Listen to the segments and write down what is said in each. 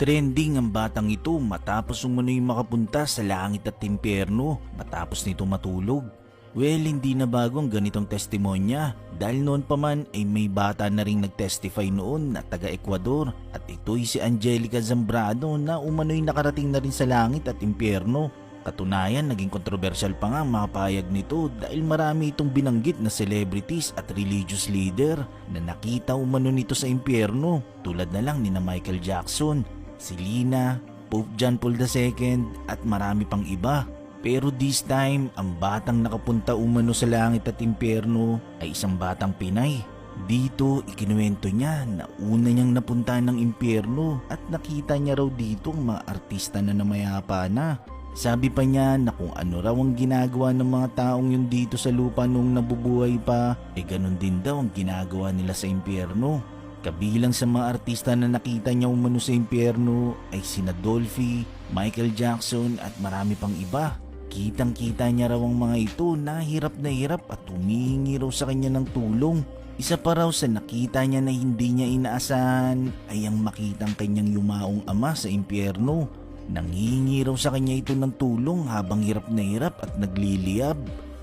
Trending ang batang ito matapos umano'y makapunta sa langit at impyerno matapos nito matulog. Well, hindi na bago ang ganitong testimonya dahil noon pa man ay may bata na ring nagtestify noon na taga Ecuador at ito'y si Angelica Zambrano na umano'y nakarating na rin sa langit at impyerno. Katunayan, naging kontrobersyal pa nga ang mga pahayag nito dahil marami itong binanggit na celebrities at religious leader na nakita umano nito sa impyerno tulad na lang ni na Michael Jackson, Selena, Pope John Paul II at marami pang iba. Pero this time, ang batang nakapunta umano sa langit at impyerno ay isang batang Pinay. Dito, ikinuwento niya na una niyang napuntahan ng impyerno at nakita niya raw dito ang mga artista na namayapa na. Sabi pa niya na kung ano raw ang ginagawa ng mga taong yun dito sa lupa noong nabubuhay pa, ganun din daw ang ginagawa nila sa impyerno. Kabilang sa mga artista na nakita niya umano sa impyerno ay sina Dolphy, Michael Jackson at marami pang iba. Kitang-kita niya raw ang mga ito na hirap at humihingi raw sa kanya ng tulong. Isa pa raw sa nakita niya na hindi niya inaasahan ay ang makitang kanyang yumaong ama sa impyerno. Nanghihingi raw sa kanya ito ng tulong habang hirap at nagliliyab.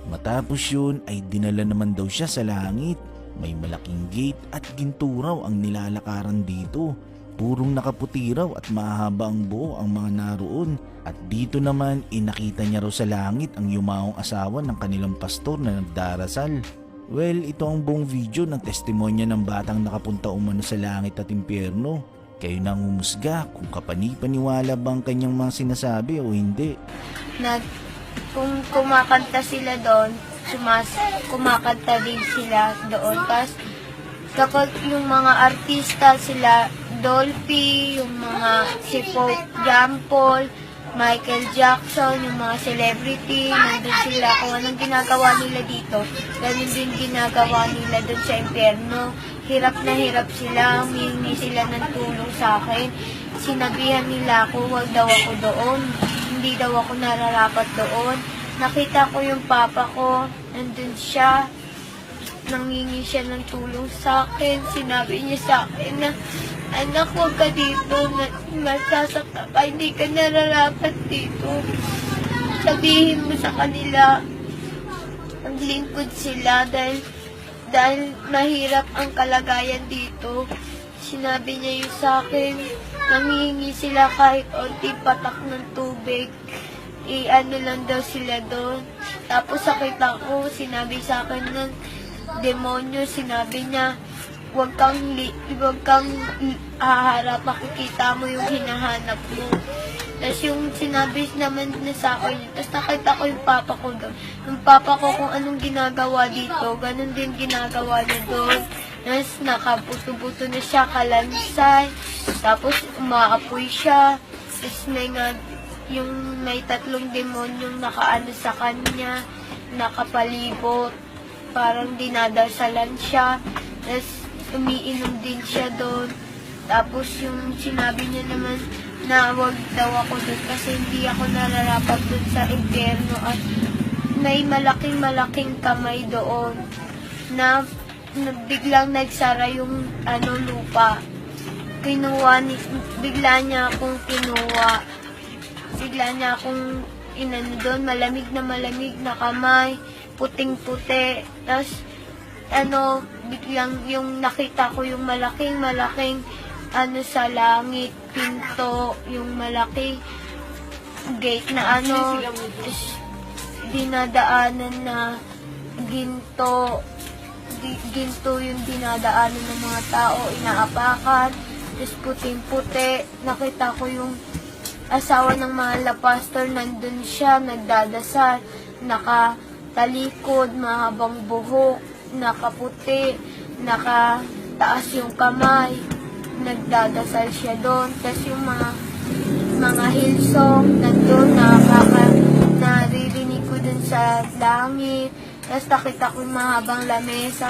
Matapos yun ay dinala naman daw siya sa langit. May malaking gate at ginto raw ang nilalakaran dito. Purong nakaputi raw at mahaba ang buo ang mga naroon. At dito naman nakita niya raw sa langit ang yumaong asawa ng kanilang pastor na nagdarasal. Well, ito ang buong video ng testimonya ng batang nakapunta umano sa langit at impyerno. Kayo nang humusga kung kapani-paniwala bang kanyang mga sinasabi o hindi. Kung kumakanta sila doon, kumakanta din sila doon. Tapos kapag yung mga artista sila, Dolphy, yung mga si Pope John Paul, Michael Jackson, yung mga celebrity, nandun sila. Kung anong ginagawa nila dito, ganun din ginagawa nila doon sa impyerno. Hirap na hirap sila, humingi sila ng tulong sa akin. Sinabihan nila ako, wag daw ako doon. Hindi daw ako nararapat doon. Nakita ko yung papa ko, nandun siya. Nangingi siya ng tulong sa akin. Sinabi niya sa akin na, anak, huwag ka dito. Masasakta ka, hindi ka nararapat dito. Sabihin mo sa kanila, ang lingkod sila dahil mahirap ang kalagayan dito. Sinabi niya yun sa akin, nangihingi sila kahit onti patak ng tubig. Ano lang daw sila doon. Tapos sakita ko, sinabi sa akin ng demonyo, sinabi niya, huwag kang haharap, makikita mo yung hinahanap mo. Tapos yung sinabi naman na sa akin, tapos nakita ko yung papa ko doon. Yung papa ko kung anong ginagawa dito, ganun din ginagawa niya doon. Tapos nakabuto-buto na siya, kalansay. Tapos umaapoy siya. Tapos may tatlong demonyong nakaano sa kanya, nakapalibot. Parang dinadasalan siya. Tapos umiinom din siya doon. Tapos yung sinabi niya naman na wag daw ako doon kasi hindi ako nararapat doon sa impyerno at may malaking kamay doon na biglang nagsara yung lupa. Bigla niya akong kinuha. Bigla niya akong inano doon, malamig na kamay, puting-puti. Tapos biglang yung nakita ko yung malaking sa langit, pinto, yung malaking gate na dinadaanan na ginto yung dinadaanan ng mga tao, inaapakan, tapos puting-puti. Nakita ko yung asawa ng mahal na pastor, nandun siya, nagdadasal, nakatalikod, mahabang buhok, nakaputi, nakataas yung kamay, nagdadasal siya doon. Tapos yung mga Hillsong nandun, naririnig ko dun sa langit. Tapos nakita ko yung mahabang lamesa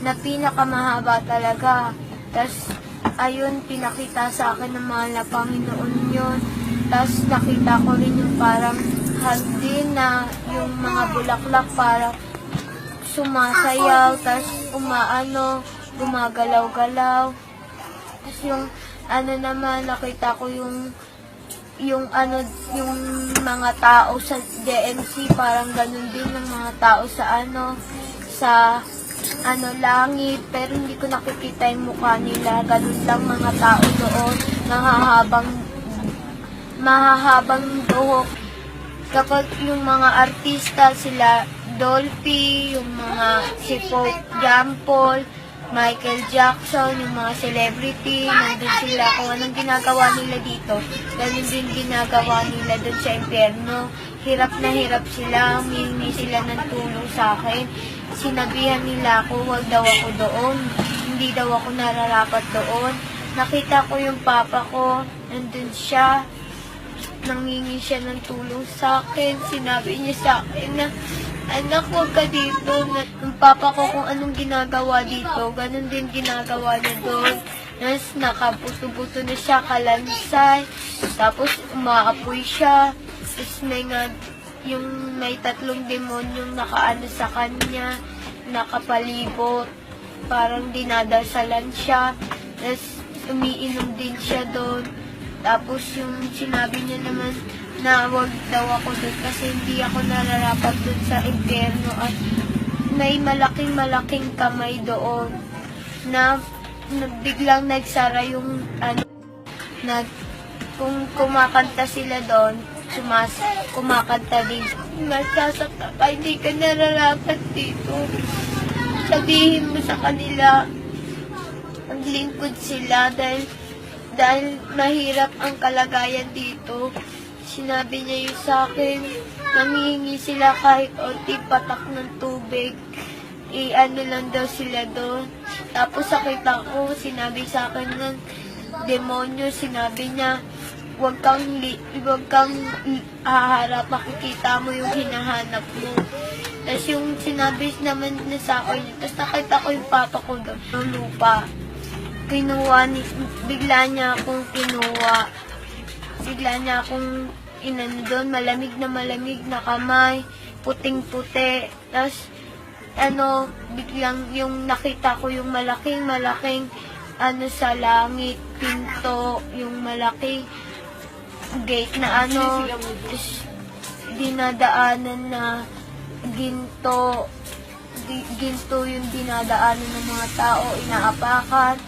na pinakamahaba talaga. Tapos ayun, pinakita sa akin ng mahal na Panginoon yun. Tapos nakita ko rin yung parang hagdin na yung mga bulaklak parang sumasayaw, tapos gumagalaw-galaw. Tapos yung ano naman, nakita ko yung mga tao sa JNC, parang ganun din ng mga tao sa langit, pero hindi ko nakikita yung mukha nila. Ganun lang mga tao doon, mahahabang buhok. Kapag yung mga artista, sila Dolphy, yung mga si Pope John Paul, Michael Jackson, yung mga celebrity, nandun sila. Kung anong ginagawa nila dito, ganun din ginagawa nila dun sa impyerno. Hirap na hirap sila, humingi sila ng tulong sa akin. Sinabihan nila ako, wag daw ako doon. Hindi daw ako nararapat doon. Nakita ko yung papa ko, nandun siya. Nangingi siya ng tulong sa akin. Sinabi niya sa akin na, anak, huwag ka dito. Yung papa ko kung anong ginagawa dito, ganun din ginagawa niya doon. Tapos nakabuto-buto na siya, kalansay. Tapos umaapoy siya. Tapos may tatlong demonyong nakaano sa kanya, nakapalibot. Parang dinadasalan siya. Tapos umiinom din siya doon. Tapos yung sinabi niya naman na wag daw ako doon kasi hindi ako nararapat doon sa impyerno at may malaking kamay doon na biglang nagsara yung kung kumakanta sila doon, kumakanta din. Masasakta ka, hindi ka nararapat dito. Sabihin mo sa kanila, maglingkod sila dahil mahirap ang kalagayan dito. Sinabi niya yun sa akin, nangihingi sila kahit onti patak ng tubig. Ano lang daw sila doon. Tapos sakita ko, sinabi sa akin ng demonyo, sinabi niya, huwag kang haharap, makikita mo yung hinahanap mo. Tapos yung sinabi naman niya sa akin, tapos nakita ko yung papa ko doon, ng lupa. Bigla niya akong kinuha. Bigla niya akong inano doon, malamig na kamay, puting-puti. Tapos, biglang yung nakita ko yung malaking sa langit, pinto, yung malaking gate na dinadaanan na ginto yung dinadaanan ng mga tao, inaapakan.